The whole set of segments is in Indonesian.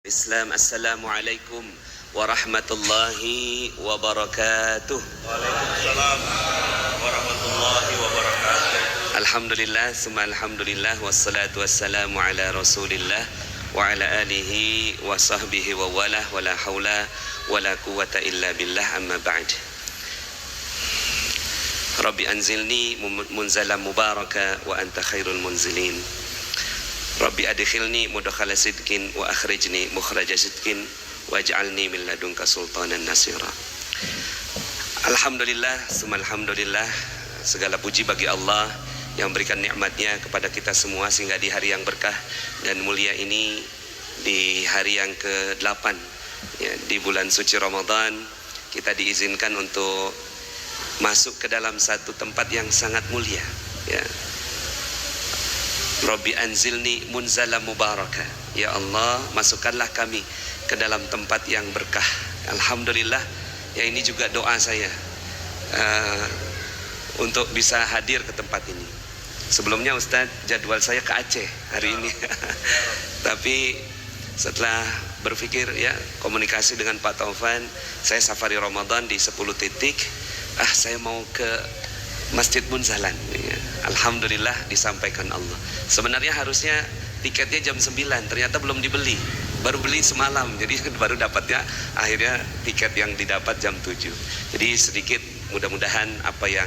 Islam. Assalamualaikum warahmatullahi wabarakatuh. Waalaikumsalam warahmatullahi wabarakatuh. Alhamdulillah, summa alhamdulillah, wassalatu wassalamu ala rasulillah wa ala alihi wa sahbihi wa wala wa la hawla wa la quwata illa billah, amma ba'd. Rabbi anzilni munzalan mubaraka wa anta khairul munzilin. Rabbi adkhilni mudkhala sidqin wa akhrijni mukhraja sidqin waj'alni min ladunka sultanan nasira. Alhamdulillah, summa alhamdulillah, segala puji bagi Allah yang berikan nikmatnya kepada kita semua sehingga di hari yang berkah dan mulia ini, di hari yang ke-8 ya, di bulan suci Ramadan, kita diizinkan untuk masuk ke dalam satu tempat yang sangat mulia ya. Rabbi anzilni munzalan mubaraka. Ya Allah, masukkanlah kami ke dalam tempat yang berkah. Alhamdulillah, ya ini juga doa saya untuk bisa hadir ke tempat ini. Sebelumnya Ustadz, jadwal saya ke Aceh hari ini. Tapi setelah berpikir ya, komunikasi dengan Pak Taufan, saya safari Ramadan di 10 titik. Saya mau ke Masjid Munzalan ya. Alhamdulillah disampaikan Allah. Sebenarnya harusnya tiketnya jam 9, ternyata belum dibeli. Baru beli semalam, jadi baru dapatnya akhirnya tiket yang didapat jam 7. Jadi sedikit mudah-mudahan apa yang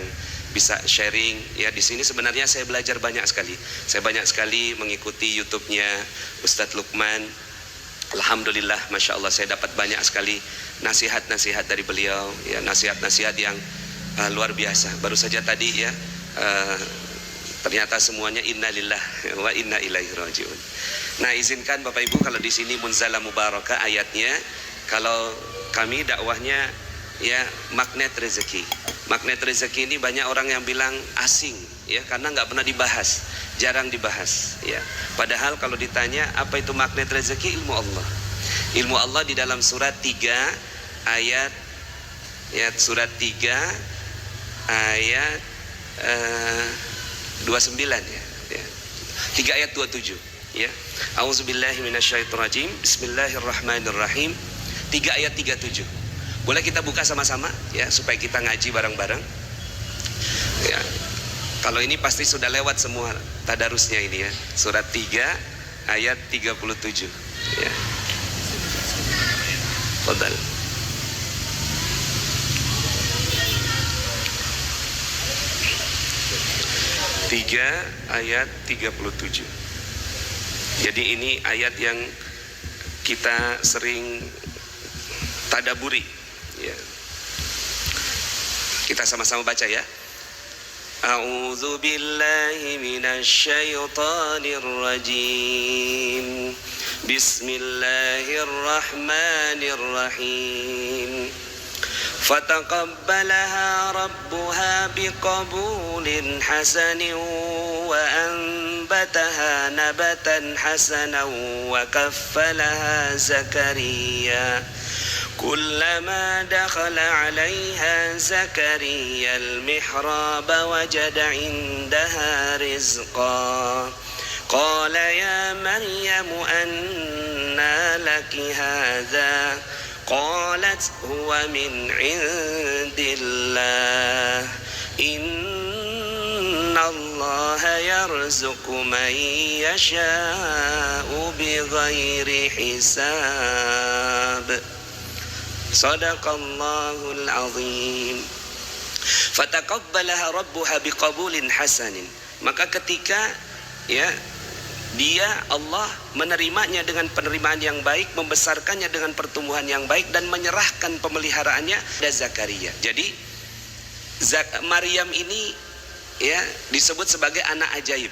bisa sharing ya di sini. Sebenarnya saya belajar banyak sekali. Saya banyak sekali mengikuti YouTube-nya Ustadz Lukman. Alhamdulillah, Masya Allah, saya dapat banyak sekali nasihat-nasihat dari beliau ya, nasihat-nasihat yang luar biasa. Baru saja tadi ya, ternyata semuanya innalillah wa inna ilaihi rajiun. Nah, izinkan Bapak Ibu, kalau di sini munzalan mubarakah ayatnya, kalau kami dakwahnya ya magnet rezeki. Magnet rezeki ini banyak orang yang bilang asing ya, karena nggak pernah dibahas, jarang dibahas ya. Padahal kalau ditanya apa itu magnet rezeki, ilmu Allah. Ilmu Allah di dalam surat 3 ayat ya, surat 3 ayat 29 ya. 3 ayat 27 ya. Auzubillahi minasyaitonirrajim. Bismillahirrahmanirrahim. 3 ayat 37. Boleh kita buka sama-sama ya, supaya kita ngaji bareng-bareng. Ya. Kalau ini pasti sudah lewat semua tadarusnya ini ya. Surat 3 ayat 37 ya. Fadhal. 3 ayat 37. Jadi ini ayat yang kita sering tadaburi ya. Kita sama-sama baca ya. A'udzu billahi minasyaitonir rajim. Bismillahirrahmanirrahim. فتقبلها ربها بقبول حسن وأنبتها نبتا حسنا وكفلها زكريا كلما دخل عليها زكريا المحراب وجد عندها رزقا قال يا مريم أنى لك هذا قالت هو من عند الله إن الله يرزق من يشاء بغير حساب صدق الله العظيم. فتقبلها ربها بقبول حسن. Maka ketika ya dia Allah menerimanya dengan penerimaan yang baik, membesarkannya dengan pertumbuhan yang baik, dan menyerahkan pemeliharaannya pada Zakaria. Jadi Maryam ini ya disebut sebagai anak ajaib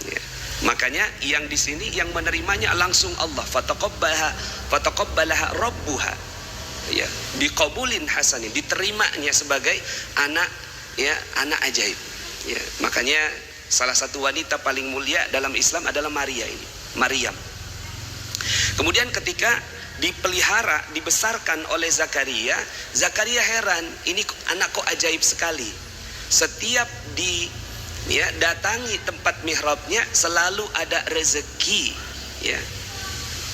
ya. Makanya yang di sini yang menerimanya langsung Allah. Fataqabbalaha rabbuha ya, biqabulin hasanin, diterimanya sebagai anak ya, anak ajaib ya. Makanya salah satu wanita paling mulia dalam Islam adalah Maryam. Kemudian ketika dipelihara, dibesarkan oleh Zakaria, Zakaria heran, ini anak kok ajaib sekali. Setiap datangi tempat mihrabnya selalu ada rezeki ya.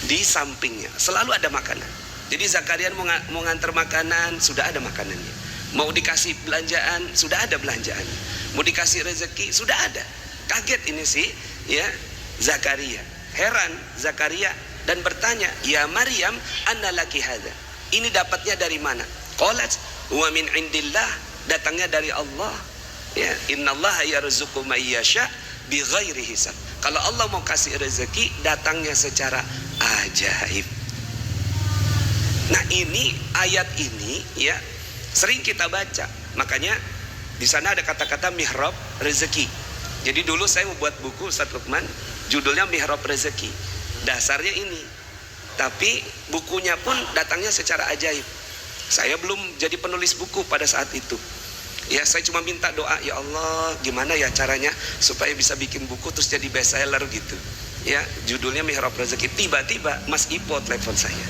di sampingnya selalu ada makanan. Jadi Zakaria mau nganter makanan, sudah ada makanannya. Mau dikasih belanjaan, sudah ada belanjaannya. Mau dikasih rezeki, sudah ada. Kaget ini sih ya Zakaria, heran Zakaria dan bertanya, ya Maryam, anna laki hadza, ini dapatnya dari mana? Qalat wa min indillah, datangnya dari Allah. Ya, innallaha yarzuqu may yasha bighairi hisab. Kalau Allah mau kasih rezeki, datangnya secara ajaib. Nah, ini ayat ini ya sering kita baca. Makanya di sana ada kata-kata mihrab rezeki. Jadi dulu saya membuat buku Ustaz Lukman, judulnya Mihrab Rezeki. Dasarnya ini. Tapi bukunya pun datangnya secara ajaib. Saya belum jadi penulis buku pada saat itu. Ya, saya cuma minta doa, ya Allah, gimana ya caranya supaya bisa bikin buku terus jadi bestseller gitu. Ya, judulnya Mihrab Rezeki. Tiba-tiba Mas Ipo telepon saya.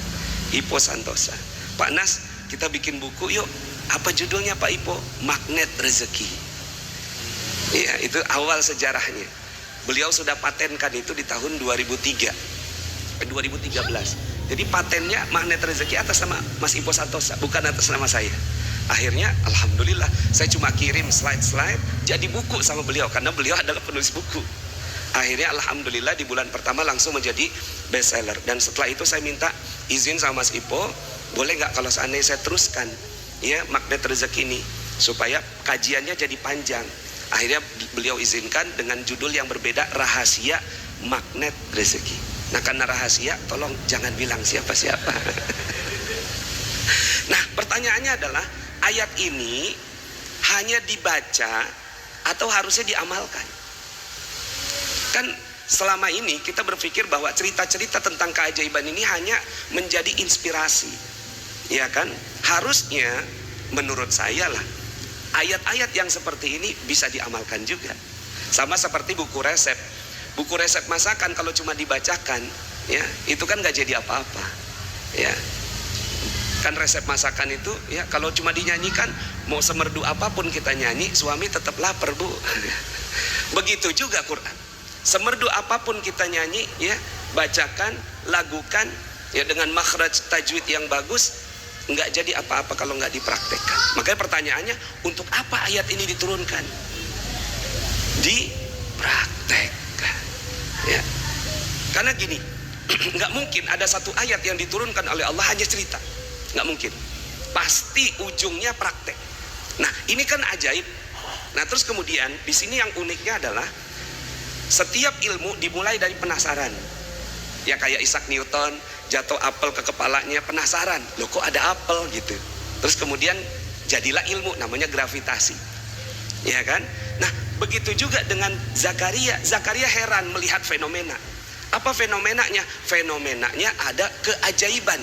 Ipo Santosa. Pak Nas, kita bikin buku yuk. Apa judulnya Pak Ipo? Magnet Rezeki. Ya, itu awal sejarahnya. Beliau sudah patenkan itu di tahun 2013. Jadi patennya magnet rezeki atas nama Mas Ipo Santosa, bukan atas nama saya. Akhirnya alhamdulillah saya cuma kirim slide-slide jadi buku sama beliau karena beliau adalah penulis buku. Akhirnya alhamdulillah di bulan pertama langsung menjadi bestseller. Dan setelah itu saya minta izin sama Mas Ipo, boleh nggak kalau seandainya saya teruskan ya magnet rezeki ini supaya kajiannya jadi panjang. Akhirnya beliau izinkan dengan judul yang berbeda, Rahasia Magnet Rezeki. Nah, karena rahasia, tolong jangan bilang siapa-siapa. Nah, pertanyaannya adalah ayat ini hanya dibaca atau harusnya diamalkan? Kan selama ini kita berpikir bahwa cerita-cerita tentang keajaiban ini hanya menjadi inspirasi, ya kan? Harusnya menurut saya lah, ayat-ayat yang seperti ini bisa diamalkan juga. Sama seperti buku resep. Buku resep masakan kalau cuma dibacakan, ya itu kan gak jadi apa-apa. Ya, kan resep masakan itu, ya kalau cuma dinyanyikan, mau semerdu apapun kita nyanyi, suami tetap lapar bu. Begitu juga Quran. Semerdu apapun kita nyanyi, ya bacakan, lagukan, ya dengan makhraj tajwid yang bagus, nggak jadi apa-apa kalau nggak dipraktekkan. Makanya pertanyaannya, untuk apa ayat ini diturunkan? Dipraktekkan. Ya, karena gini, nggak mungkin ada satu ayat yang diturunkan oleh Allah hanya cerita, nggak mungkin. Pasti ujungnya praktek. Nah, ini kan ajaib. Nah, terus kemudian di sini yang uniknya adalah setiap ilmu dimulai dari penasaran. Ya kayak Isaac Newton jatuh apel ke kepalanya, penasaran, loh kok ada apel gitu. Terus kemudian jadilah ilmu namanya gravitasi. Ya kan? Nah, begitu juga dengan Zakaria. Zakaria heran melihat fenomena. Apa fenomenanya? Fenomenanya ada keajaiban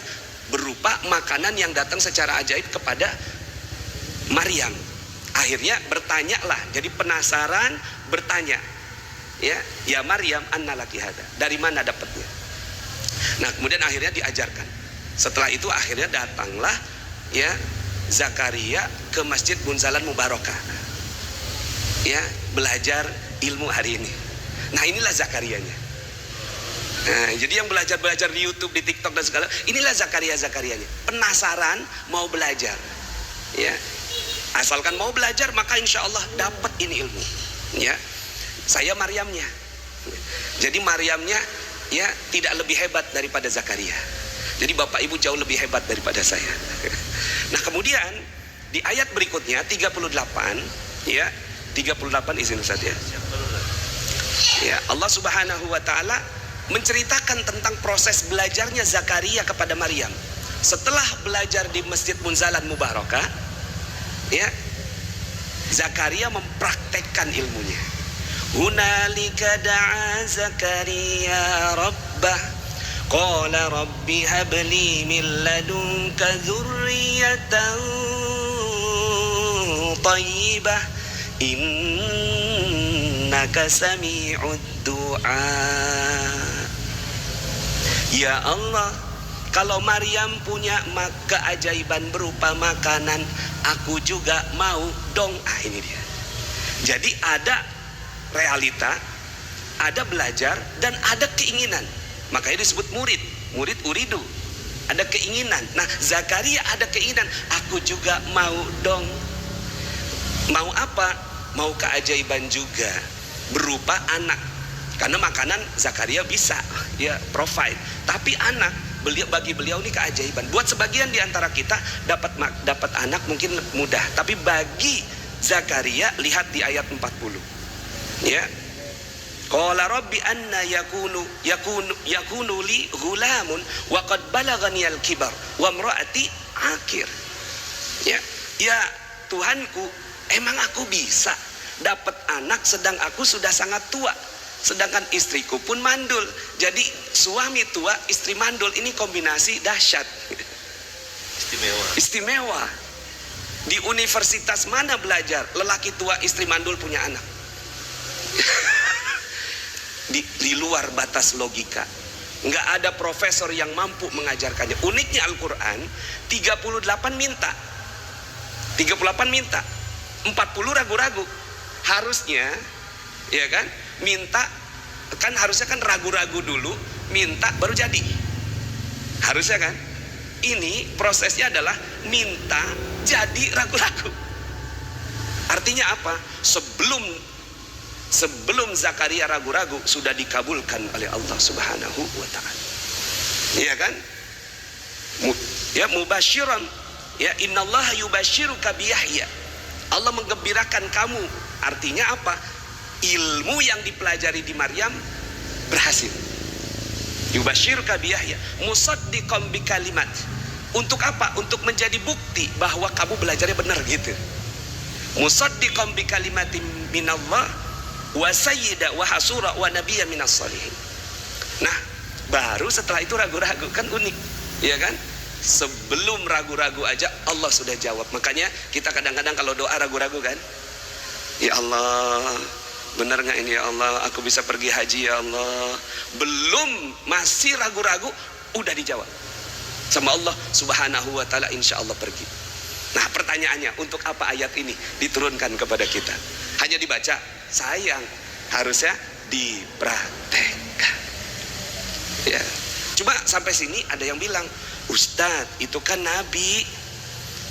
berupa makanan yang datang secara ajaib kepada Maryam. Akhirnya bertanyalah, jadi penasaran bertanya. Ya Maryam, anna laki hadza, dari mana dapatnya? Nah, kemudian akhirnya diajarkan. Setelah itu akhirnya datanglah ya Zakaria ke Masjid Bunzalan Mubarakah. Ya, belajar ilmu hari ini. Nah, inilah Zakarianya. Nah, jadi yang belajar di YouTube, di TikTok dan segala, inilah Zakarianya. Penasaran, mau belajar. Ya, asalkan mau belajar, maka insya Allah dapat ini ilmu. Ya, saya Maryamnya. Jadi Maryamnya ya tidak lebih hebat daripada Zakaria. Jadi bapak ibu jauh lebih hebat daripada saya. Nah, kemudian di ayat berikutnya 38 ya. 38 izin Ustaz ya. Ya, Allah Subhanahu wa taala menceritakan tentang proses belajarnya Zakaria kepada Maryam. Setelah belajar di Masjid Bunzalan Mubarakah, ya, Zakaria mempraktekkan ilmunya. Hunalika da'a Zakaria rabbah qala rabbi habli min ladunka dzurriyyatan thayyibah innaka sami'ud du'a. Ya Allah, kalau Maryam punya keajaiban berupa makanan, aku juga mau dong. Ini dia. Jadi ada realita, ada belajar, dan ada keinginan. Makanya disebut murid. murid uridu, ada keinginan. Nah, Zakaria ada keinginan, aku juga mau dong. Mau apa? Mau keajaiban juga berupa anak. Karena makanan Zakaria bisa ya provide, tapi anak bagi beliau ini keajaiban. Buat sebagian di antara kita dapat anak mungkin mudah, tapi bagi Zakaria lihat di ayat 40. Ya. Qala rabbi anna yakunu li ghulamun wa qad balaghani al-kibar wa imraati akir. Ya Tuhanku, emang aku bisa dapat anak sedang aku sudah sangat tua, sedangkan istriku pun mandul. Jadi suami tua, istri mandul, ini kombinasi dahsyat. Istimewa. Di universitas mana belajar lelaki tua istri mandul punya anak? di luar batas logika. Nggak ada profesor yang mampu mengajarkannya. Uniknya Al-Quran 38 minta, 40 ragu-ragu. Harusnya ya kan, minta kan, harusnya kan ragu-ragu dulu, minta baru jadi. Harusnya kan. Ini prosesnya adalah minta jadi ragu-ragu. Artinya apa? Sebelum Zakaria ragu-ragu sudah dikabulkan oleh Allah Subhanahu wa taala. Iya kan? Ya mubasyiran. Ya innallaha yubasyiruka bi Yahya. Allah menggembirakan kamu. Artinya apa? Ilmu yang dipelajari di Maryam berhasil. Yubasyiruka bi Yahya musaddiqan bi kalimat. Untuk apa? Untuk menjadi bukti bahwa kamu belajarnya benar gitu. Musaddiqan bi kalimatin minallah wa sayyida wa hasura wa nabiyya minas salihin. Nah, baru setelah itu ragu-ragu, kan unik. Ya kan? Sebelum ragu-ragu aja Allah sudah jawab. Makanya kita kadang-kadang kalau doa ragu-ragu kan? Ya Allah, benar nggak ini ya Allah? Aku bisa pergi haji ya Allah. Belum, masih ragu-ragu, udah dijawab sama Allah Subhanahu wa taala, insya Allah pergi. Nah, pertanyaannya, untuk apa ayat ini diturunkan kepada kita? Hanya dibaca? Sayang, harusnya dipraktekkan. Ya. Cuma sampai sini ada yang bilang, Ustadz itu kan nabi,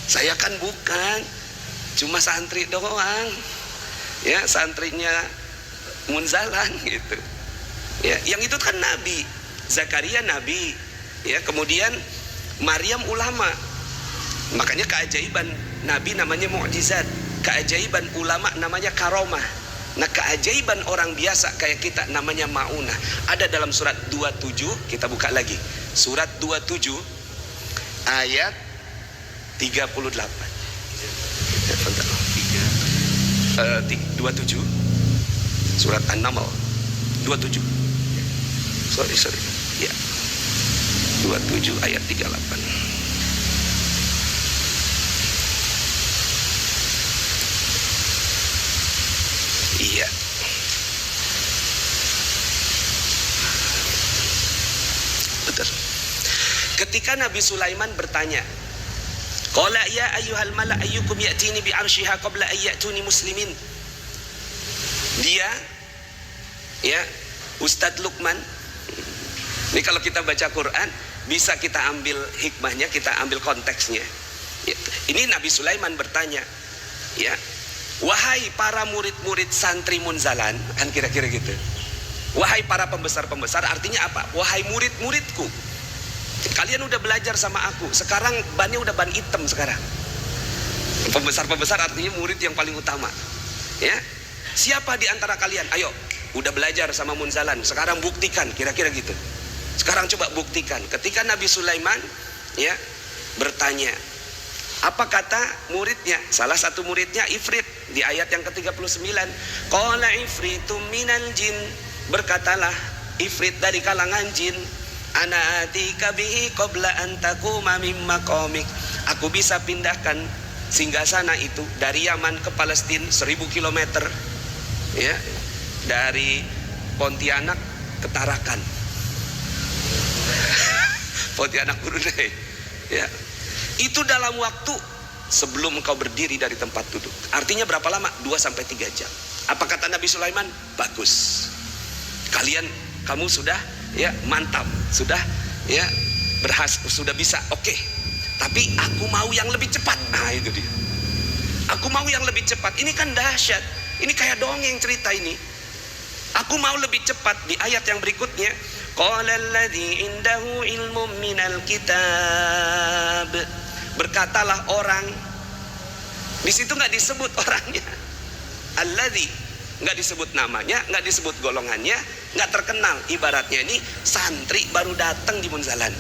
saya kan bukan, cuma santri doang. Ya, santrinya Munzalan gitu. Ya, yang itu kan nabi. Zakaria nabi. Ya, kemudian Maryam ulama. Makanya keajaiban nabi namanya mukjizat, keajaiban ulama namanya karomah. Nah, keajaiban orang biasa kayak kita namanya maunah. Ada dalam surat 27, kita buka lagi. Surat 27 ayat 38. 27 surat An-Naml 27. Sorry. Ya. 27 ayat 38. Iya. Betul. Ketika Nabi Sulaiman bertanya, qala ya ayyuhal mala ayyukum ya'tini bi 'arsyiha qabla an ya'tuni muslimin. Dia ya, Ustadz Luqman. Ini kalau kita baca Quran bisa kita ambil hikmahnya, kita ambil konteksnya. Ya. Ini Nabi Sulaiman bertanya, ya, wahai para murid-murid santri Munzalan, kan kira-kira gitu. Wahai para pembesar-pembesar, artinya apa? Wahai murid-muridku, kalian udah belajar sama aku, sekarang bannya udah ban hitam sekarang. Pembesar-pembesar artinya murid yang paling utama. Ya, siapa di antara kalian? Ayo, udah belajar sama Munzalan, sekarang buktikan, kira-kira gitu. Sekarang coba buktikan. Ketika Nabi Sulaiman ya bertanya, apa kata muridnya? Salah satu muridnya Ifrit di ayat yang ke-39. Qala ifritum minal jin, berkatalah Ifrit dari kalangan jin, ana atika bihi qabla an taquma min maqamik. Aku bisa pindahkan singgasana itu dari Yaman ke Palestina 1000 km. Ya. Dari Pontianak ke Tarakan. Pontianak Brunei. Ya. Itu dalam waktu sebelum engkau berdiri dari tempat duduk. Artinya berapa lama? 2-3 jam. Apa kata Nabi Sulaiman? Bagus. Kamu sudah ya mantap, sudah ya sudah bisa, oke. Tapi aku mau yang lebih cepat. Nah itu dia. Aku mau yang lebih cepat. Ini kan dahsyat. Ini kayak dongeng cerita ini. Aku mau lebih cepat. Di ayat yang berikutnya, qala alladzi indahu ilmun minal kitab. Berkatalah orang. Di situ nggak disebut orangnya. Alladzi, nggak disebut namanya, nggak disebut golongannya, nggak terkenal. Ibaratnya ini santri baru datang di Munzalan.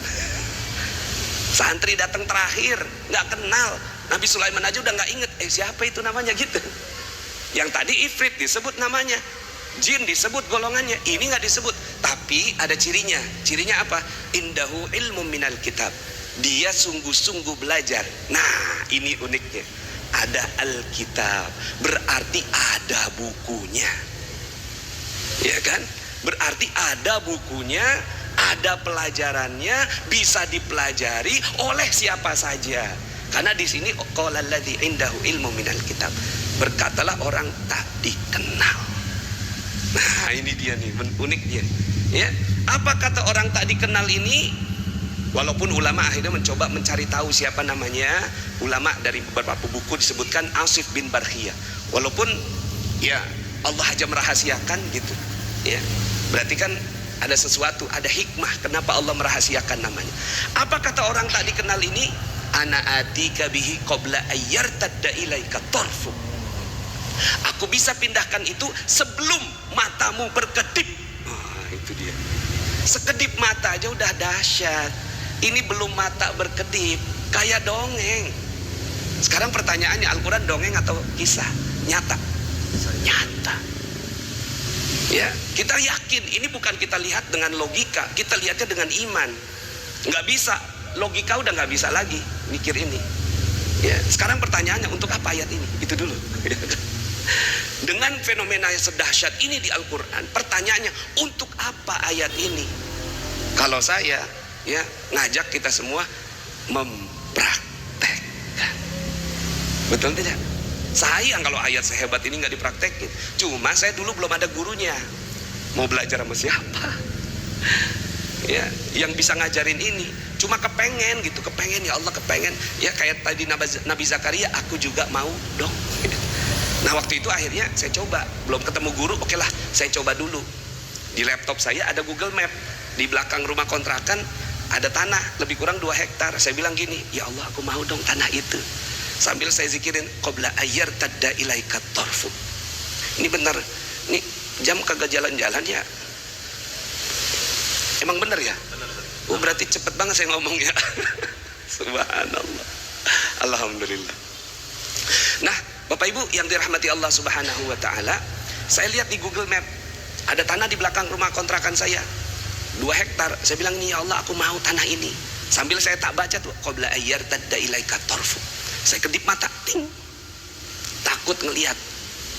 Santri datang terakhir, nggak kenal. Nabi Sulaiman aja udah nggak inget, siapa itu namanya gitu. Yang tadi Ifrit disebut namanya, jin disebut golongannya, ini nggak disebut. Tapi ada cirinya. Cirinya apa? Indahu ilmu minal kitab. Dia sungguh-sungguh belajar. Nah, ini uniknya. Ada Alkitab, berarti ada bukunya. Ya kan? Berarti ada bukunya, ada pelajarannya, bisa dipelajari oleh siapa saja. Karena di sini qala alladzi indahu ilmu minal kitab. Berkatalah orang tak dikenal. Nah, ini dia nih, unik dia. Ya, apa kata orang tak dikenal ini? Walaupun ulama akhirnya mencoba mencari tahu siapa namanya. Ulama dari beberapa buku disebutkan Asif bin Barkhiyah. Walaupun ya Allah aja merahasiakan gitu. Ya, berarti kan ada sesuatu, ada hikmah kenapa Allah merahasiakan namanya. Apa kata orang tak dikenal ini? Ana atika bihi qabla ayyartadda ilaika tarfu. Aku bisa pindahkan itu sebelum matamu berkedip. Nah, itu dia. Sekedip mata aja udah dahsyat. Ini belum mata berkedip, kayak dongeng. Sekarang pertanyaannya, Al-Quran dongeng atau kisah? Nyata. Nyata. Ya, kita yakin ini bukan kita lihat dengan logika, kita lihatnya dengan iman. Nggak bisa, logika udah nggak bisa lagi mikir ini. Ya, sekarang pertanyaannya, untuk apa ayat ini? Itu dulu. Dengan fenomena yang sedahsyat ini di Al-Quran, pertanyaannya, untuk apa ayat ini? Kalau saya ya ngajak kita semua mempraktekkan. Betul tidak? Sayang kalau ayat sehebat ini nggak dipraktekin. Cuma saya dulu belum ada gurunya. Mau belajar sama siapa? Ya, yang bisa ngajarin ini. Cuma kepengen gitu, kepengen ya Allah, kepengen. Ya kayak tadi Nabi Zakaria, aku juga mau dong. Nah waktu itu akhirnya saya coba, belum ketemu guru, oke lah saya coba dulu. Di laptop saya ada Google Map. Di belakang rumah kontrakan ada tanah lebih kurang 2 hektar. Saya bilang gini, ya Allah aku mau dong tanah itu. Sambil saya zikirin qabla ayyartadda ilaika tarfu. Ini benar, ini jam kagak jalan-jalan ya. Emang benar ya? Oh berarti cepet banget saya ngomongnya. Subhanallah. Alhamdulillah. Nah Bapak Ibu yang dirahmati Allah Subhanahu wa ta'ala, saya lihat di Google Map ada tanah di belakang rumah kontrakan saya 2 hektar. Saya bilang, nih ya Allah aku mau tanah ini. Sambil saya tak baca tuh, qabla ayyartadda ilaika tarfu. Saya kedip mata, ting. Takut ngelihat,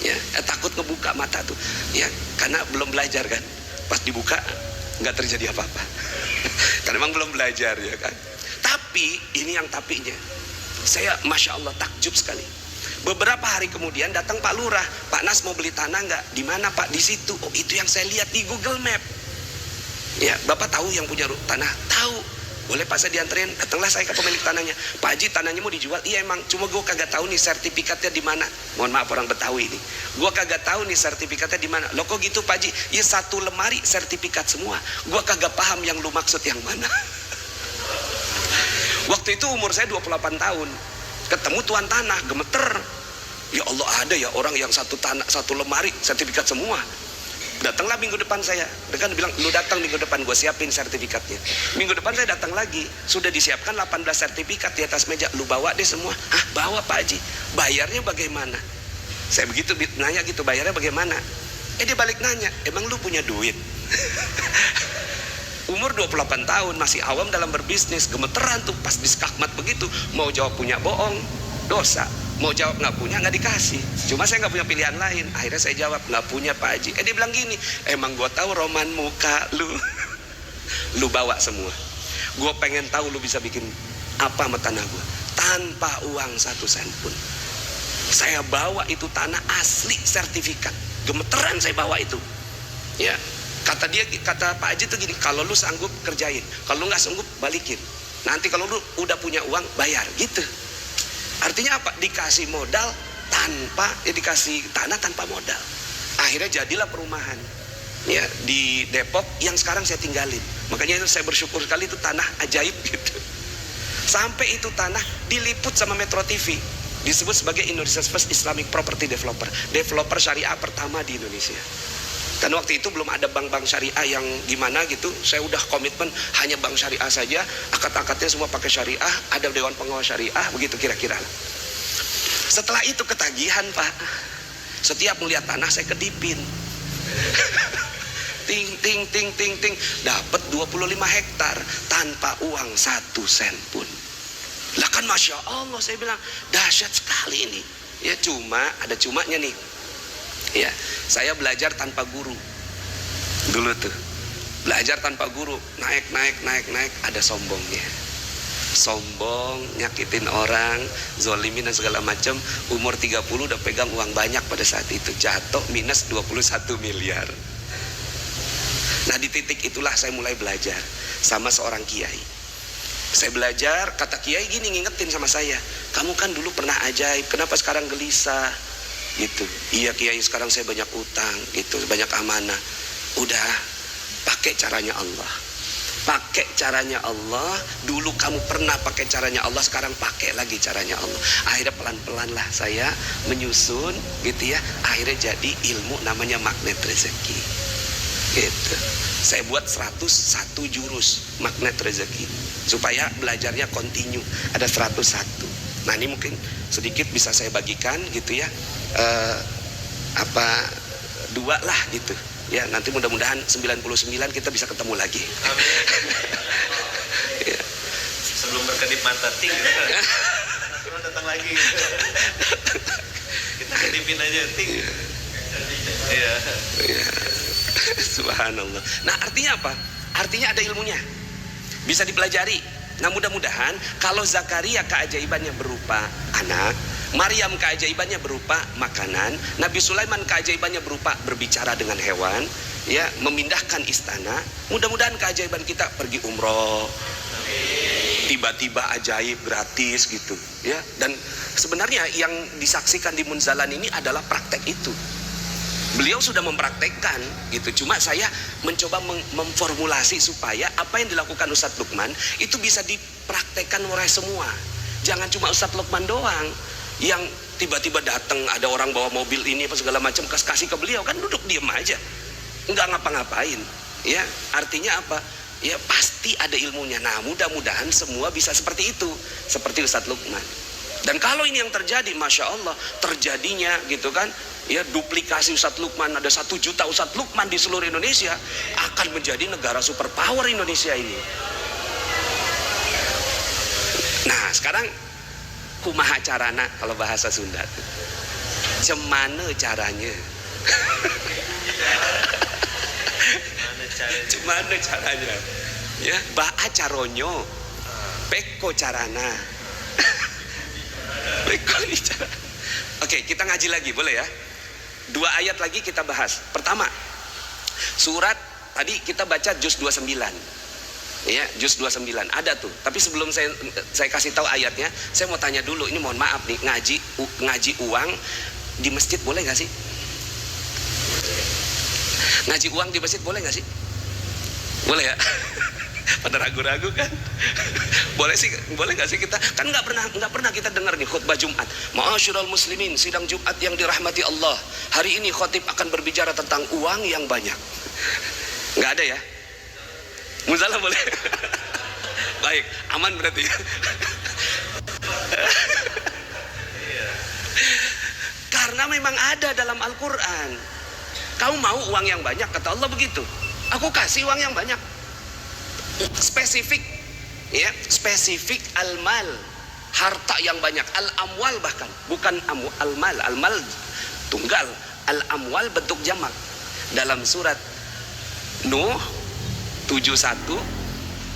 ya, takut ngebuka mata tuh, ya, karena belum belajar kan. Pas dibuka nggak terjadi apa-apa. Karena memang belum belajar ya kan. Tapi ini yang tapinya, saya masya Allah takjub sekali. Beberapa hari kemudian datang Pak Lurah, Pak Nas mau beli tanah nggak? Di mana Pak? Di situ. Oh itu yang saya lihat di Google Map. Ya, Bapak tahu yang punya tanah? Tahu. Boleh Pak saya dianterin? Datanglah saya ke pemilik tanahnya. Pak Haji tanahnya mau dijual? Iya emang. Cuma gue kagak tahu nih sertifikatnya di mana. Mohon maaf orang Betawi ini. Gue kagak tahu nih sertifikatnya di mana. Loh kok gitu Pak Haji? Ya 1 lemari sertifikat semua. Gue kagak paham yang lu maksud yang mana. Waktu itu umur saya 28 tahun. Ketemu tuan tanah, gemeter. Ya Allah ada ya orang yang 1 lemari sertifikat semua. Datanglah minggu depan saya. Dia kan bilang, lu datang minggu depan gue siapin sertifikatnya. Minggu depan saya datang lagi. Sudah disiapkan 18 sertifikat di atas meja. Lu bawa deh semua. Ah bawa Pak Haji. Bayarnya bagaimana? Saya begitu nanya gitu, bayarnya bagaimana? Dia balik nanya, emang lu punya duit? Umur 28 tahun, masih awam dalam berbisnis. Gemeteran tuh pas diskakmat begitu. Mau jawab punya bohong, dosa. Mau jawab nggak punya, nggak dikasih. Cuma saya nggak punya pilihan lain. Akhirnya saya jawab nggak punya Pak Haji. Dia bilang gini, emang gue tahu roman muka lu. Lu bawa semua. Gue pengen tahu lu bisa bikin apa sama tanah gue tanpa uang 1 sen pun. Saya bawa itu tanah asli sertifikat. Gemeteran saya bawa itu. Ya, Kata Pak Haji tuh gini, kalau lu sanggup kerjain, kalau lu nggak sanggup balikin. Nanti kalau lu udah punya uang bayar, gitu. Artinya apa? Dikasih modal tanpa, dikasih tanah tanpa modal. Akhirnya jadilah perumahan ya di Depok yang sekarang saya tinggalin. Makanya itu saya bersyukur sekali, itu tanah ajaib gitu. Sampai itu tanah diliput sama Metro TV, disebut sebagai Indonesia's First Islamic Property Developer, developer syariah pertama di Indonesia. Dan waktu itu belum ada bank-bank syariah yang gimana gitu. Saya udah komitmen hanya bank syariah saja, akad-akadnya semua pakai syariah, ada dewan pengawas syariah, begitu kira-kira. Setelah itu ketagihan Pak, setiap melihat tanah saya kedipin. ting, dapat 25 hektar tanpa uang 1 sen pun. Lah kan Masya Allah, saya bilang dahsyat sekali ini. Ya cuma, ada cumanya nih. Ya, saya belajar tanpa guru. Dulu tuh, belajar tanpa guru, naik, ada sombongnya. Sombong, nyakitin orang, zolimin dan segala macam. Umur 30 udah pegang uang banyak pada saat itu, jatuh minus 21 miliar. Nah di titik itulah saya mulai belajar sama seorang kiai. Saya belajar, kata kiai gini, ngingetin sama saya, kamu kan dulu pernah ajaib, kenapa sekarang gelisah? Gitu. Iya kiai, sekarang saya banyak utang, gitu, banyak amanah. Udah, pakai caranya Allah. Pakai caranya Allah. Dulu kamu pernah pakai caranya Allah, sekarang pakai lagi caranya Allah. Akhirnya pelan-pelan lah saya menyusun, gitu ya. Akhirnya jadi ilmu namanya magnet rezeki. Gitu. Saya buat 101 jurus magnet rezeki supaya belajarnya kontinu, ada 101. Nah ini mungkin sedikit bisa saya bagikan gitu ya, 2 lah gitu ya, nanti mudah-mudahan 99 kita bisa ketemu lagi. Amin. Ya. Sebelum berkedip mata ting gitu kan, terus datang lagi gitu. Kita kedipin aja ting. Iya. Ya. Subhanallah. Nah artinya apa? Artinya ada ilmunya, bisa dipelajari. Nah mudah-mudahan kalau Zakaria keajaibannya berupa anak, Maryam keajaibannya berupa makanan, Nabi Sulaiman keajaibannya berupa berbicara dengan hewan, ya, memindahkan istana. Mudah-mudahan keajaiban kita pergi umroh, tiba-tiba ajaib gratis gitu, ya. Dan sebenarnya yang disaksikan di Munzalan ini adalah praktek itu. Beliau sudah mempraktekkan gitu, cuma saya mencoba memformulasi supaya apa yang dilakukan Ustadz Lukman itu bisa dipraktekkan oleh semua. Jangan cuma Ustadz Lukman doang yang tiba-tiba datang, ada orang bawa mobil ini apa segala macam, kasih ke beliau, kan duduk diem aja, nggak ngapa-ngapain. Ya, artinya apa? Ya pasti ada ilmunya. Nah mudah-mudahan semua bisa seperti itu, seperti Ustadz Lukman. Dan kalau ini yang terjadi, Masya Allah, terjadinya gitu kan, ya duplikasi Ustadz Lukman, ada 1 juta Ustadz Lukman di seluruh Indonesia, akan menjadi negara superpower Indonesia ini. Nah sekarang kumaha carana kalau bahasa Sunda, cemana caranya? Cemana caranya? Ya, baa caronyo, peko carana. Oke, kita ngaji lagi, boleh ya? 2 ayat lagi kita bahas. Pertama, surat tadi kita baca juz 29. Ya, juz 29 ada tuh. Tapi sebelum saya kasih tahu ayatnya, saya mau tanya dulu. Ini mohon maaf nih, ngaji uang di masjid boleh nggak sih? Ngaji uang di masjid boleh nggak sih? Boleh ya? Pada ragu-ragu kan? Boleh sih, boleh nggak sih kita? Kan nggak pernah kita dengar nih khutbah Jumat. Ma'asyiral muslimin, sidang Jumat yang dirahmati Allah. Hari ini khotib akan berbicara tentang uang yang banyak. Nggak ada ya? Muzalah boleh? Baik, aman berarti. Karena memang ada dalam Al-Quran. Kamu mau uang yang banyak, kata Allah begitu. Aku kasih uang yang banyak. Spesifik, ya, spesifik al-mal, harta yang banyak, al-amwal bahkan, bukan al-mal, al-mal tunggal, al-amwal bentuk jamak. Dalam surat Nuh 71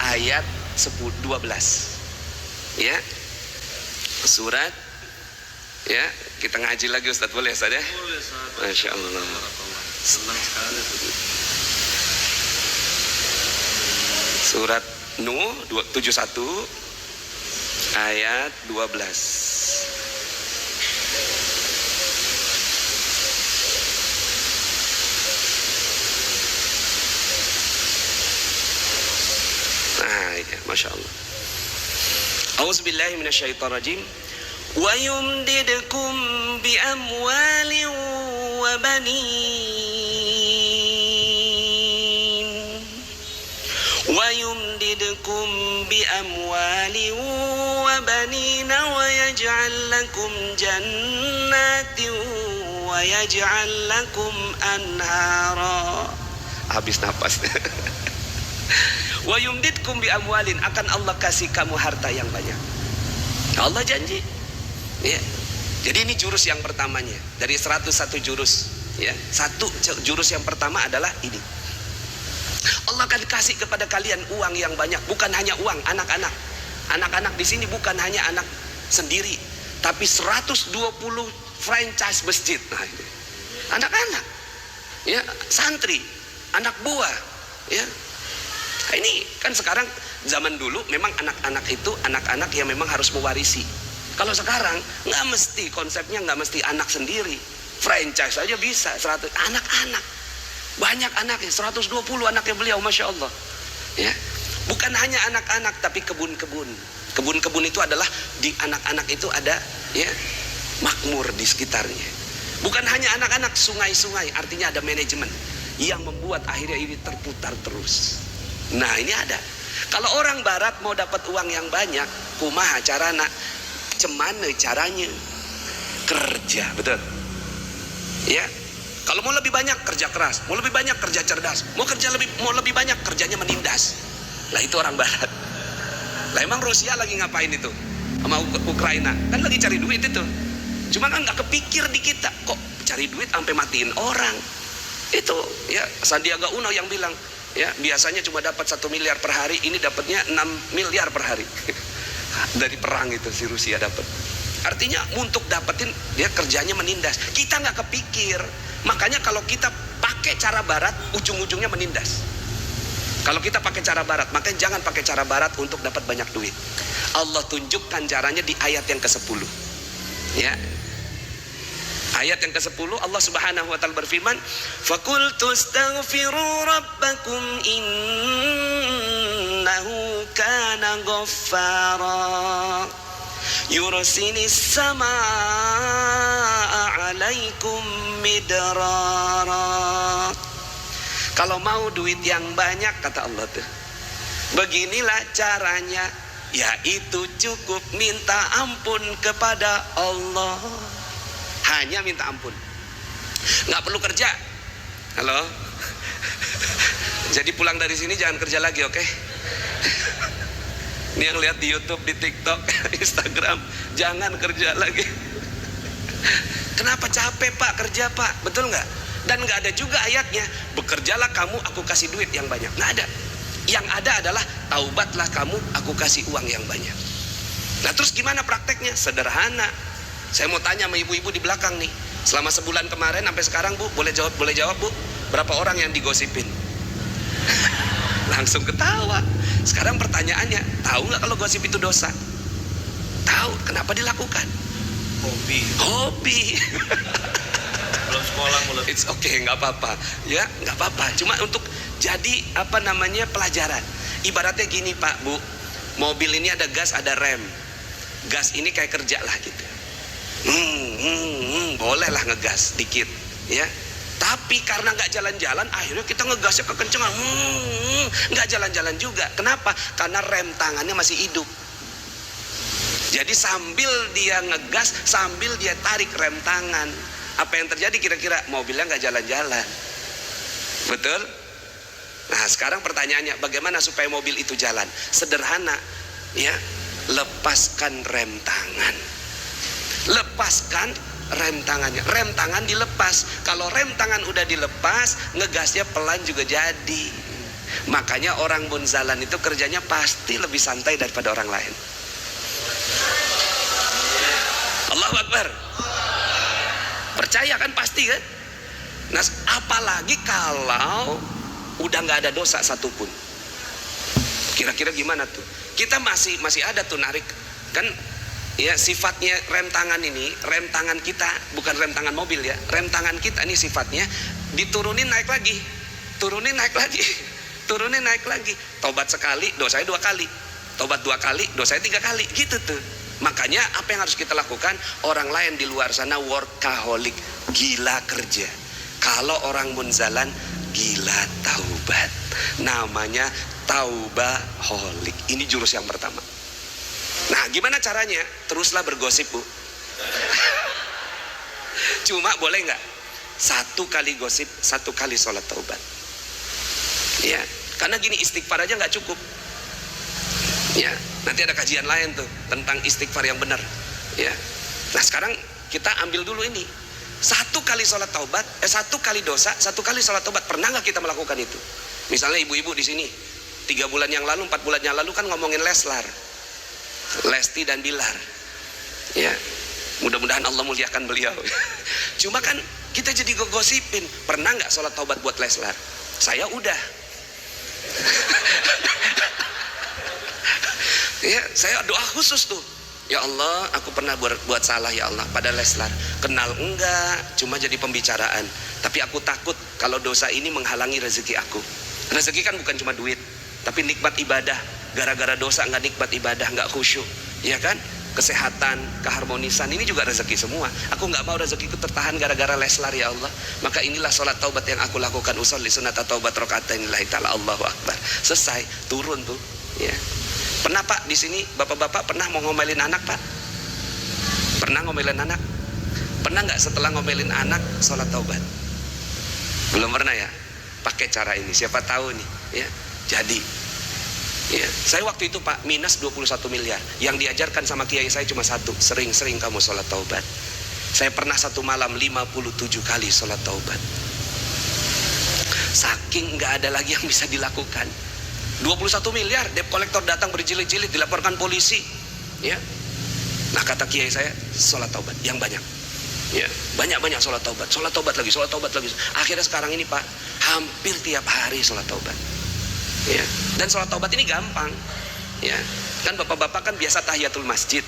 ayat 12. Ya. Surat, ya, kita ngaji lagi Ustaz, boleh Ustaz ya? Boleh, Ustaz. Masya Allah. Senang sekali. Surat Nuh 71 ayat 12. Masya Allah. A'udzubillahi minasyaitonirrajim. Wa yumdidkum bi amwalin wa banin. Wa yumdidkum bi amwalin wa banin wa yaj'al lakum jannatin wa yaj'al lakum anhara. Habis napas. Wa yumdidkum bi amwalin, akan Allah kasih kamu harta yang banyak. Allah janji. Ya. Jadi ini jurus yang pertamanya dari 101 jurus. Ya. Satu jurus yang pertama adalah ini. Allah akan kasih kepada kalian uang yang banyak, bukan hanya uang anak-anak. Anak-anak di sini bukan hanya anak sendiri, tapi 120 franchise masjid. Nah, ini. Anak-anak. Ya, santri, anak buah, ya. Nah, ini kan sekarang zaman dulu memang anak-anak itu anak-anak yang memang harus mewarisi. Kalau sekarang nggak mesti, konsepnya nggak mesti anak sendiri, franchise aja bisa. 100 anak-anak, banyak anaknya, 120 anaknya beliau, masya Allah. Ya, bukan hanya anak-anak tapi kebun-kebun. Kebun-kebun itu adalah di anak-anak itu ada ya makmur di sekitarnya. Bukan hanya anak-anak, sungai-sungai, artinya ada manajemen yang membuat akhirnya ini terputar terus. Nah ini ada. Kalau orang barat mau dapat uang yang banyak, kumaha carana? Cemana caranya? Kerja, betul? Ya. Kalau mau lebih banyak kerja keras, mau lebih banyak kerja cerdas, mau lebih banyak kerjanya menindas. Lah itu orang barat. Lah emang Rusia lagi ngapain itu? Sama Ukraina, kan lagi cari duit itu. Cuma kan nggak kepikir di kita, kok cari duit sampai matiin orang. Itu ya Sandiaga Uno yang bilang, ya biasanya cuma dapat 1 miliar per hari, ini dapatnya 6 miliar per hari. Dari perang itu si Rusia dapat. Artinya untuk dapetin dia kerjanya menindas. Kita nggak kepikir. Makanya kalau kita pakai cara barat, ujung-ujungnya menindas. Kalau kita pakai cara barat, makanya jangan pakai cara barat untuk dapat banyak duit. Allah tunjukkan caranya di ayat yang ke-10. Ya. Ayat yang ke-10 Allah Subhanahu wa taala berfirman, "Faqultu astaghfiru rabbakum innahu kana ghaffara yursilis samaa 'alaikum midrara." Kalau mau duit yang banyak, kata Allah tuh, beginilah caranya, yaitu cukup minta ampun kepada Allah. Hanya minta ampun, nggak perlu kerja. Halo. Jadi pulang dari sini jangan kerja lagi, oke? Ini yang lihat di YouTube, di TikTok, Instagram, jangan kerja lagi. Kenapa? Capek pak, kerja pak, betul nggak? Dan nggak ada juga ayatnya, bekerjalah kamu, aku kasih duit yang banyak. Nggak ada. Yang ada adalah taubatlah kamu, aku kasih uang yang banyak. Nah terus gimana prakteknya? Sederhana. Saya mau tanya sama ibu-ibu di belakang nih, selama sebulan kemarin sampai sekarang bu, boleh jawab bu, berapa orang yang digosipin? Langsung ketawa. Sekarang pertanyaannya, tahu nggak kalau gosip itu dosa? Tahu. Kenapa dilakukan? Hobi. Belum sekolah mulut. It's okay, nggak apa-apa. Ya, nggak apa-apa. Cuma untuk jadi pelajaran. Ibaratnya gini pak, bu, mobil ini ada gas, ada rem. Gas ini kayak kerja lah gitu. Bolehlah ngegas dikit, ya. Tapi karena nggak jalan-jalan, akhirnya kita ngegasnya kekencengan. Nggak jalan-jalan juga. Kenapa? Karena rem tangannya masih hidup. Jadi sambil dia ngegas, sambil dia tarik rem tangan, apa yang terjadi kira-kira? Mobilnya nggak jalan-jalan. Betul? Nah sekarang pertanyaannya, bagaimana supaya mobil itu jalan? Sederhana, ya. Lepaskan rem tangan. Lepaskan rem tangannya. Rem tangan dilepas. Kalau rem tangan udah dilepas, ngegasnya pelan juga jadi. Makanya orang bonzalan itu kerjanya pasti lebih santai daripada orang lain. Allahu Akbar. Percaya kan? Pasti kan? Nah apalagi kalau udah nggak ada dosa satupun. Kira-kira gimana tuh? Kita masih ada tuh narik kan ya, sifatnya rem tangan ini, rem tangan kita bukan rem tangan mobil ya, rem tangan kita ini sifatnya diturunin naik lagi, turunin naik lagi, turunin naik lagi. Tobat sekali dosanya 2 kali, tobat 2 kali dosanya 3 kali gitu tuh. Makanya apa yang harus kita lakukan? Orang lain di luar sana workaholic, gila kerja. Kalau orang munzalan gila taubat, namanya taubaholic. Ini jurus yang pertama. Nah, gimana caranya? Teruslah bergosip, Bu. Cuma boleh nggak? 1 kali gosip, 1 kali sholat taubat. Ya, karena gini, istighfar aja nggak cukup. Ya, nanti ada kajian lain tuh tentang istighfar yang benar. Ya, nah sekarang kita ambil dulu ini. 1 kali sholat taubat, 1 kali dosa, 1 kali sholat taubat. Pernah nggak kita melakukan itu? Misalnya ibu-ibu di sini, 3 bulan yang lalu, 4 bulan yang lalu kan ngomongin Leslar, Lesti dan Bilar. Ya, mudah-mudahan Allah muliakan beliau. Cuma kan kita jadi gosipin. Pernah nggak sholat taubat buat Leslar? Saya udah. Ya, saya doa khusus tuh. Ya Allah, aku pernah buat salah ya Allah pada Leslar. Kenal enggak, cuma jadi pembicaraan. Tapi aku takut kalau dosa ini menghalangi rezeki aku. Rezeki kan bukan cuma duit, tapi nikmat ibadah. Gara-gara dosa nggak nikmat ibadah, nggak khusyuk, ya kan? Kesehatan, keharmonisan, ini juga rezeki semua. Aku nggak mau rezekiku tertahan gara-gara Leslar ya Allah. Maka inilah sholat taubat yang aku lakukan. Usolli sunata taubat rokaatain lillahi ta'ala, Allahu Akbar. Selesai, turun tuh. Ya. Pernah Pak di sini, bapak-bapak pernah mau ngomelin anak Pak? Pernah ngomelin anak? Pernah nggak setelah ngomelin anak sholat taubat? Belum pernah ya? Pakai cara ini, siapa tahu nih, ya. Jadi. Ya, saya waktu itu Pak minus 21 miliar. Yang diajarkan sama kiai saya cuma 1, sering-sering kamu sholat taubat. Saya pernah 1 malam 57 kali sholat taubat. Saking nggak ada lagi yang bisa dilakukan. 21 miliar, debt collector datang berjilid-jilid, dilaporkan polisi. Ya, nah kata kiai saya, sholat taubat yang banyak. Ya, banyak-banyak sholat taubat lagi, sholat taubat lagi. Akhirnya sekarang ini Pak, hampir tiap hari sholat taubat. Ya, dan sholat taubat ini gampang. Ya, kan bapak-bapak kan biasa tahiyatul masjid.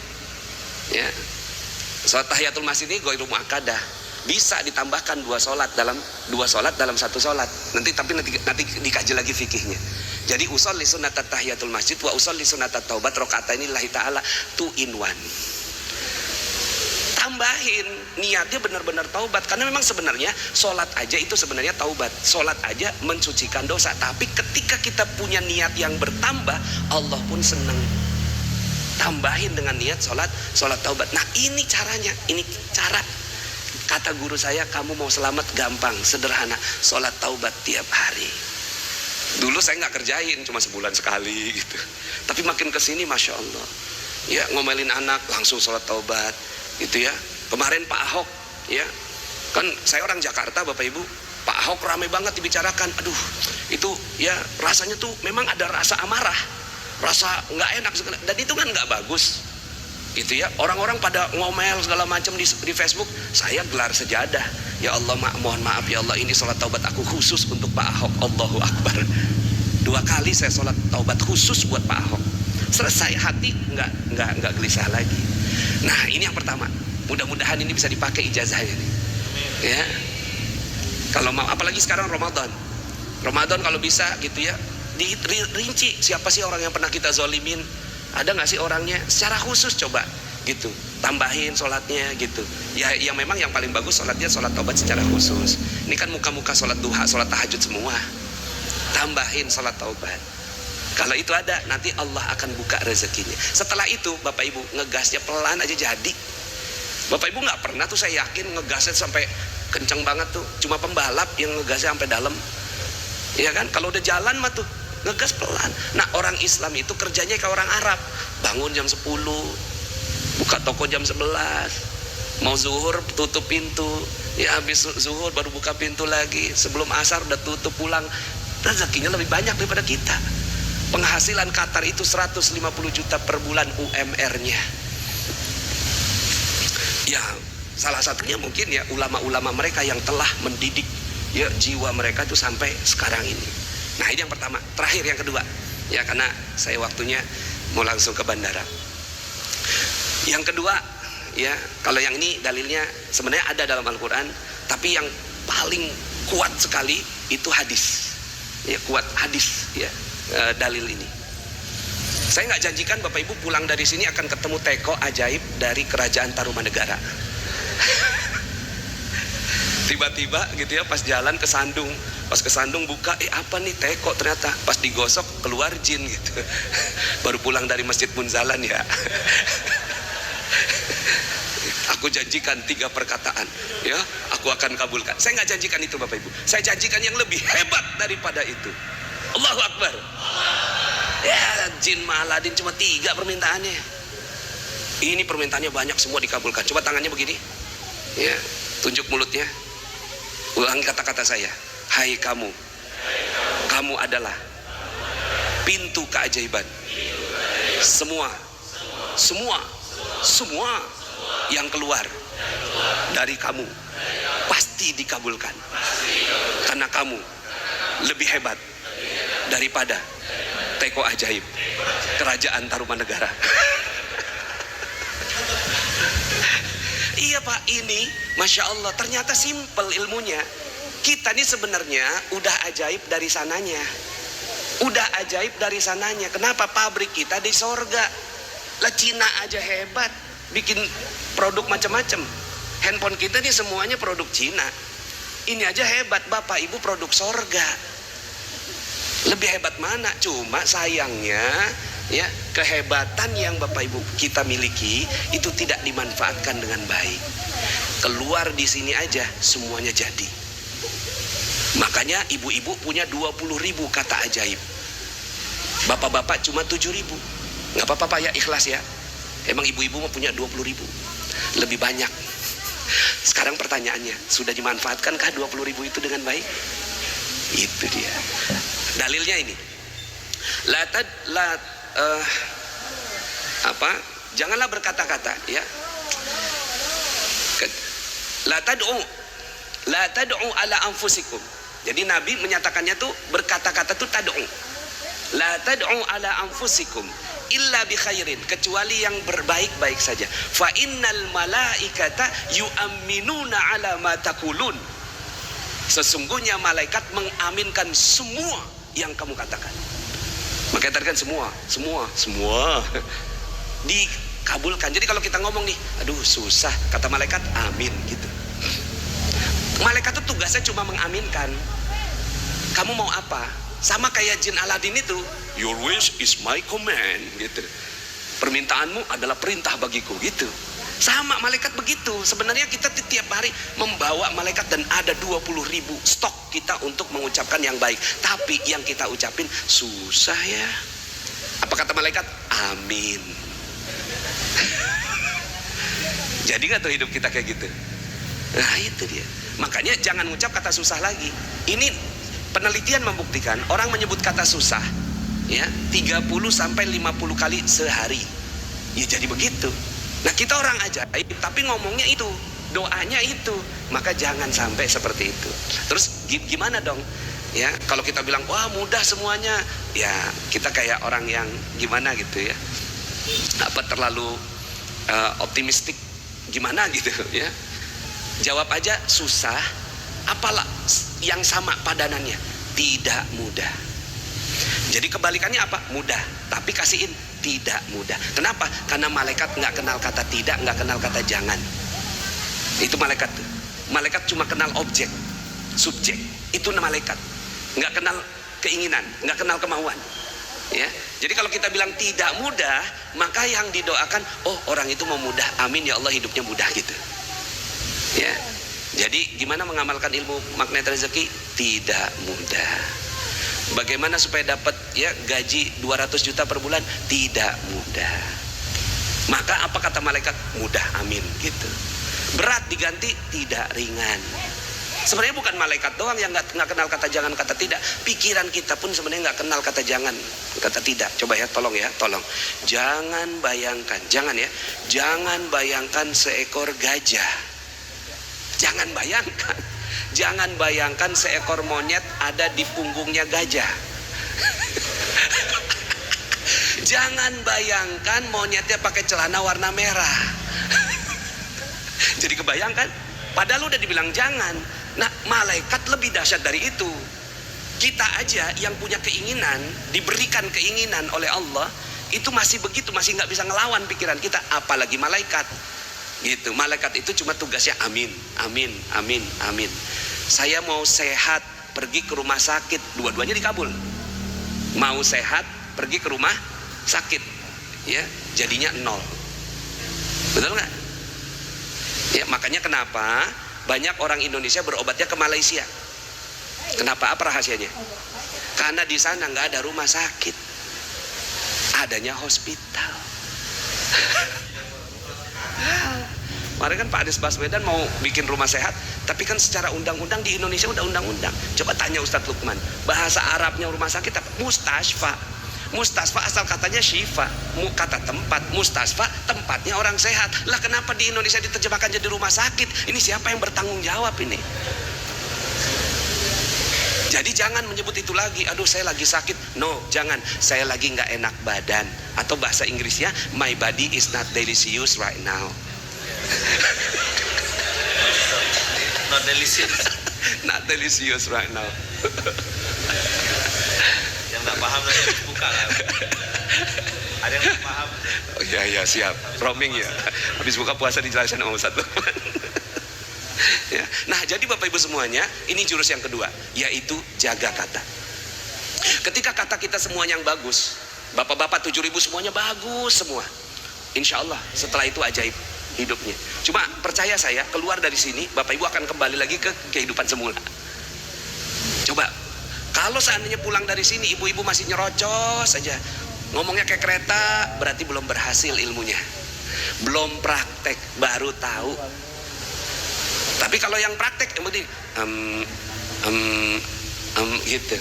Ya, sholat tahiyatul masjid ini ghairu muakkadah, bisa ditambahkan 2 sholat dalam 1 sholat. Nanti dikaji lagi fikihnya. Jadi usolli sunnatat tahiyatul masjid wa usolli sunnatat taubat rakaataini lillahi ta'ala 2 in 1. Tambahin niatnya benar-benar taubat, karena memang sebenarnya sholat aja itu sebenarnya taubat, sholat aja mensucikan dosa. Tapi ketika kita punya niat yang bertambah, Allah pun senang. Tambahin dengan niat sholat taubat. Nah ini caranya, ini cara. Kata guru saya, kamu mau selamat gampang, sederhana, sholat taubat tiap hari. Dulu saya nggak kerjain, cuma sebulan sekali gitu. Tapi makin kesini masya Allah, ya ngomelin anak langsung sholat taubat. Itu ya, kemarin Pak Ahok, ya kan saya orang Jakarta Bapak Ibu, Pak Ahok ramai banget dibicarakan. Aduh, itu ya rasanya tuh memang ada rasa amarah, rasa nggak enak, dan itu kan nggak bagus, gitu ya. Orang-orang pada ngomel segala macam di Facebook. Saya gelar sejadah, ya Allah mohon maaf ya Allah, ini sholat taubat aku khusus untuk Pak Ahok. Allahu Akbar. 2 kali saya sholat taubat khusus buat Pak Ahok. Selesai, hati nggak gelisah lagi. Nah ini yang pertama. Mudah-mudahan ini bisa dipakai ijazahnya nih. Ya. Kalau mau, apalagi sekarang Ramadan kalau bisa gitu ya, dirinci siapa sih orang yang pernah kita zolimin, ada nggak sih orangnya, secara khusus coba gitu, tambahin sholatnya gitu. Ya yang memang yang paling bagus sholatnya sholat taubat secara khusus. Ini kan muka-muka sholat duha, sholat tahajud semua. Tambahin sholat taubat. Kalau itu ada, nanti Allah akan buka rezekinya. Setelah itu Bapak Ibu ngegasnya pelan aja jadi. Bapak Ibu nggak pernah tuh, saya yakin ngegasnya sampai kenceng banget tuh. Cuma pembalap yang ngegasnya sampai dalam. Ya kan? Kalau udah jalan mah tuh ngegas pelan. Nah orang Islam itu kerjanya kayak orang Arab. Bangun jam 10, buka toko jam 11, mau zuhur tutup pintu, ya habis zuhur baru buka pintu lagi, sebelum asar udah tutup pulang. Rezekinya lebih banyak daripada kita. Penghasilan Qatar itu 150 juta per bulan UMR-nya. Ya, salah satunya mungkin ya ulama-ulama mereka yang telah mendidik ya jiwa mereka itu sampai sekarang ini. Nah, ini yang pertama. Terakhir yang kedua. Ya karena saya waktunya mau langsung ke bandara. Yang kedua, ya kalau yang ini dalilnya sebenarnya ada dalam Al-Quran, tapi yang paling kuat sekali itu hadis. Ya kuat hadis ya dalil ini. Saya nggak janjikan Bapak Ibu pulang dari sini akan ketemu teko ajaib dari kerajaan Tarumanegara. Tiba-tiba gitu ya pas jalan ke Sandung, pas ke Sandung buka, apa nih teko, ternyata pas digosok keluar jin gitu. Baru pulang dari Masjid Munzalan ya. Aku janjikan 3 perkataan, ya aku akan kabulkan. Saya nggak janjikan itu Bapak Ibu, saya janjikan yang lebih hebat daripada itu. Allahu Akbar. Ya jin Aladin cuma 3 permintaannya. Ini permintaannya banyak, semua dikabulkan. Coba tangannya begini, ya tunjuk mulutnya. Ulangi kata-kata saya. Hai kamu, kamu adalah pintu keajaiban. Semua yang keluar dari kamu pasti dikabulkan, karena kamu lebih hebat daripada teko ajaib kerajaan Tarumanegara. Iya Pak, ini Masya Allah ternyata simpel ilmunya. Kita ini sebenarnya udah ajaib dari sananya. Udah ajaib dari sananya. Kenapa? Pabrik kita di sorga. Lah Cina aja hebat, bikin produk macam-macam. Handphone kita nih semuanya produk Cina. Ini aja hebat, Bapak Ibu produk sorga. Lebih hebat mana? Cuma sayangnya ya kehebatan yang Bapak Ibu kita miliki itu tidak dimanfaatkan dengan baik. Keluar di sini aja semuanya jadi. Makanya ibu-ibu punya 20.000 kata ajaib. Bapak-bapak cuma 7.000. Nggak apa-apa Pak ya, ikhlas ya. Emang ibu-ibu mau punya 20.000, lebih banyak. Sekarang pertanyaannya, sudah dimanfaatkankah 20.000 itu dengan baik? Itu dia. Dalilnya ini. Janganlah berkata-kata ya. La tad'u ala anfusikum. Jadi Nabi menyatakannya tuh berkata-kata tuh tad'u. La tad'u ala anfusikum illa bi khairin, kecuali yang berbaik-baik saja. Fa innal malaikata yu'minuna ala ma taqulun. Sesungguhnya malaikat mengaminkan semua yang kamu katakan. Makanya tadi kan semua dikabulkan. Jadi kalau kita ngomong nih, aduh susah, kata malaikat amin gitu. Malaikat itu tugasnya cuma mengaminkan. Kamu mau apa? Sama kayak jin Aladin itu, your wish is my command gitu. Permintaanmu adalah perintah bagiku gitu. Sama malaikat begitu. Sebenarnya kita tiap hari membawa malaikat dan ada 20.000 stok kita untuk mengucapkan yang baik. Tapi yang kita ucapin susah ya. Apa kata malaikat? Amin. Jadi nggak tuh hidup kita kayak gitu? Nah itu dia. Makanya jangan ngucap kata susah lagi. Ini penelitian membuktikan orang menyebut kata susah ya 30 sampai 50 kali sehari. Ya jadi begitu. Nah kita orang ajaib tapi ngomongnya itu, doanya itu. Maka jangan sampai seperti itu. Terus gimana dong? Ya kalau kita bilang wah mudah semuanya, ya kita kayak orang yang gimana gitu ya. Apa terlalu optimistik gimana gitu ya. Jawab aja susah, apalah yang sama padanannya, tidak mudah. Jadi kebalikannya apa? Mudah, tapi kasihin tidak mudah. Kenapa? Karena malaikat nggak kenal kata tidak, nggak kenal kata jangan. Itu malaikat tuh. Malaikat cuma kenal objek, subjek. Itu malaikat. Nggak kenal keinginan, nggak kenal kemauan. Ya. Jadi kalau kita bilang tidak mudah, maka yang didoakan, oh orang itu mau mudah, amin ya Allah hidupnya mudah gitu. Ya. Jadi gimana mengamalkan ilmu magnet rezeki? Tidak mudah. Bagaimana supaya dapat ya gaji 200 juta per bulan? Tidak mudah. Maka apa kata malaikat? Mudah, amin gitu. Berat diganti tidak ringan. Sebenarnya bukan malaikat doang yang nggak kenal kata jangan, kata tidak. Pikiran kita pun sebenarnya nggak kenal kata jangan, kata tidak. Coba ya, tolong ya, tolong. Jangan bayangkan, jangan ya, jangan bayangkan seekor gajah. Jangan bayangkan seekor monyet ada di punggungnya gajah. Jangan bayangkan monyetnya pakai celana warna merah. Jadi kebayangkan, padahal udah dibilang jangan. Nah, malaikat lebih dahsyat dari itu. Kita aja yang punya keinginan, diberikan keinginan oleh Allah, itu masih begitu, masih nggak bisa ngelawan pikiran kita, apalagi malaikat. Gitu. Malaikat itu cuma tugasnya amin, amin, amin, amin. Saya mau sehat, pergi ke rumah sakit, dua-duanya dikabul. Mau sehat, pergi ke rumah sakit, ya, jadinya 0. Betul nggak? Ya, makanya kenapa banyak orang Indonesia berobatnya ke Malaysia. Kenapa? Apa rahasianya? Karena di sana nggak ada rumah sakit, adanya hospital. Kemarin kan Pak Anies Baswedan mau bikin rumah sehat, tapi kan secara undang-undang di Indonesia udah undang-undang. Coba tanya Ustadz Lukman, bahasa Arabnya rumah sakit apa? Mustasfa. Mustasfa asal katanya syifa, kata tempat. Mustasfa tempatnya orang sehat. Lah kenapa di Indonesia diterjemahkan jadi rumah sakit? Ini siapa yang bertanggung jawab ini? Jadi jangan menyebut itu lagi, aduh saya lagi sakit. No, jangan, saya lagi nggak enak badan. Atau bahasa Inggrisnya, my body is not delicious right now. Not delicious. Not delicious right now. Yang nggak paham nanti harus buka kan. Ada yang nggak paham. Oh iya siap, roaming ya. Habis buka puasa dijelasin sama Ustadz Lukman. Ya. Nah, jadi Bapak Ibu semuanya, ini jurus yang kedua, yaitu jaga kata. Ketika kata kita semuanya yang bagus, Bapak-bapak 7.000 semuanya bagus semua, insya Allah setelah itu ajaib hidupnya. Cuma percaya saya, keluar dari sini Bapak Ibu akan kembali lagi ke kehidupan semula. Coba, kalau seandainya pulang dari sini ibu-ibu masih nyerocos saja, ngomongnya kayak kereta, berarti belum berhasil ilmunya, belum praktek, baru tahu. Tapi kalau yang praktek yang penting gitu.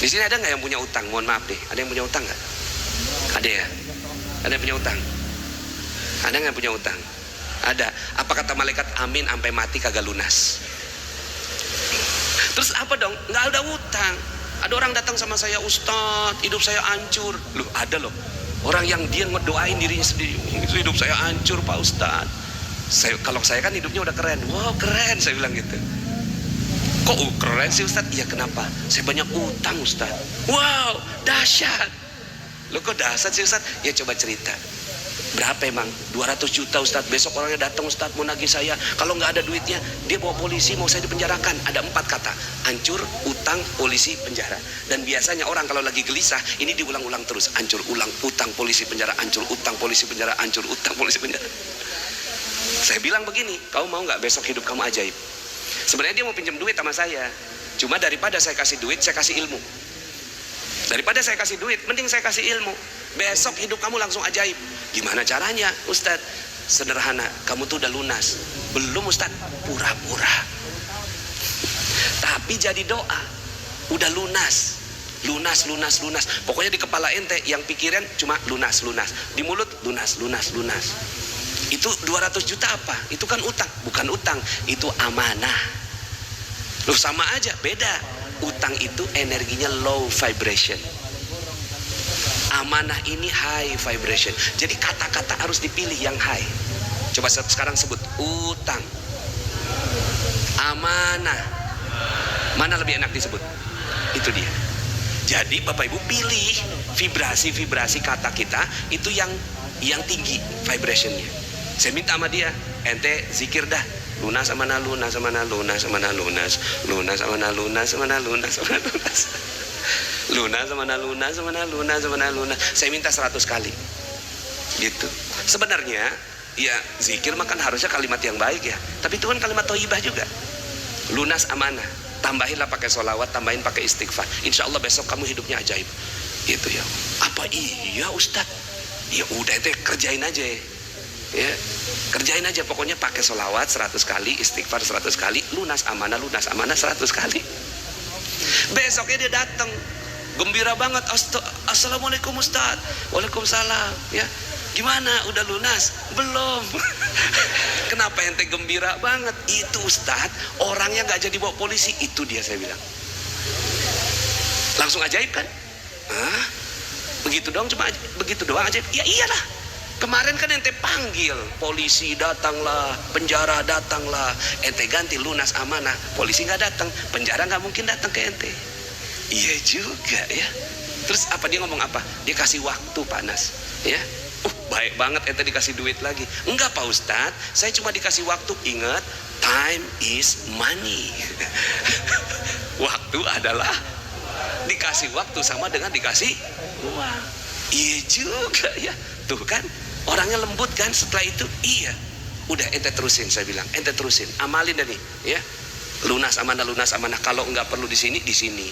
Di sini ada nggak yang punya utang? Mohon maaf deh, ada yang punya utang nggak? Ada ya? Ada yang punya utang? Ada nggak yang punya utang? Ada. Apa kata malaikat? Amin sampai mati kagak lunas. Terus apa dong? Nggak ada utang. Ada orang datang sama saya, Ustadz, hidup saya hancur. Loh, ada loh. Orang yang dia ngedoain dirinya sendiri, hidup saya hancur Pak Ustadz. Kalau saya kan hidupnya udah keren. Wow, keren, saya bilang gitu. Kok keren sih Ustadz? Iya, kenapa? Saya banyak utang Ustadz. Wow, dahsyat. Loh kok dahsyat sih Ustadz? Ya coba cerita. Berapa emang? 200 juta Ustadz. Besok orangnya datang Ustadz mau nagih saya. Kalau nggak ada duitnya, dia bawa polisi mau saya dipenjarakan. Ada 4 kata. Hancur, utang, polisi, penjara. Dan biasanya orang kalau lagi gelisah, ini diulang-ulang terus. Hancur, ulang, utang, polisi, penjara. Hancur, utang, polisi, penjara. Hancur, utang, polisi, penjara. Saya bilang begini, kamu mau nggak besok hidup kamu ajaib? Sebenarnya dia mau pinjam duit sama saya. Cuma daripada saya kasih duit, saya kasih ilmu. Daripada saya kasih duit, mending saya kasih ilmu. Besok hidup kamu langsung ajaib. Gimana caranya Ustadz? Sederhana, kamu tuh udah lunas. Belum Ustadz, pura-pura. Tapi jadi doa, udah lunas. Lunas, lunas, lunas. Pokoknya di kepala ente yang pikiran cuma lunas, lunas. Di mulut lunas, lunas, lunas. Itu 200 juta apa? Itu kan utang. Bukan utang, itu amanah. Loh sama aja, beda. Utang itu energinya low vibration. Amanah ini high vibration. Jadi kata-kata harus dipilih yang high. Coba sekarang sebut utang, amanah. Mana lebih enak disebut? Itu dia. Jadi Bapak Ibu pilih vibrasi-vibrasi kata kita itu yang tinggi vibrationnya. Saya minta sama dia, ente zikir dah, lunas amana lunas amana lunas amana lunas lunas amana lunas amana lunas amana lunas lunas amana lunas amana lunas amana lunas. Saya minta 100 kali gitu. Sebenarnya ya zikir makan harusnya kalimat yang baik ya, tapi itu kan kalimat thayyibah juga. Lunas amanah, tambahinlah pakai sholawat, tambahin pakai istighfar, insya Allah besok kamu hidupnya ajaib gitu ya. Apa iya Ustadz? Ya udah ente kerjain aja ya, kerjain aja pokoknya, pakai sholawat 100 kali, istighfar 100 kali, lunas amanah 100 kali. Besoknya dia datang gembira banget, assalamualaikum Ustadz. Waalaikumsalam. Ya gimana, udah lunas? Belum. Kenapa ente gembira banget? Itu Ustadz, orangnya gak jadi bawa polisi. Itu dia, saya bilang langsung ajaib kan. Hah? Begitu dong, cuma begitu doang aja. Ya iyalah. Kemarin kan ente panggil, polisi datanglah, penjara datanglah, ente ganti lunas amanah, polisi nggak datang, penjara nggak mungkin datang ke ente. Iya juga ya. Terus apa dia ngomong apa? Dia kasih waktu panas, ya. Baik banget ente dikasih duit lagi. Enggak Pak Ustadz, saya cuma dikasih waktu. Ingat, time is money. Waktu adalah dikasih waktu sama dengan dikasih uang. Iya juga ya. Tuh kan, orangnya lembut kan. Setelah itu, iya. Udah ente terusin, saya bilang. Ente terusin, amalin dah nih, ya. Lunas amanah. Kalau nggak perlu di sini, di sini.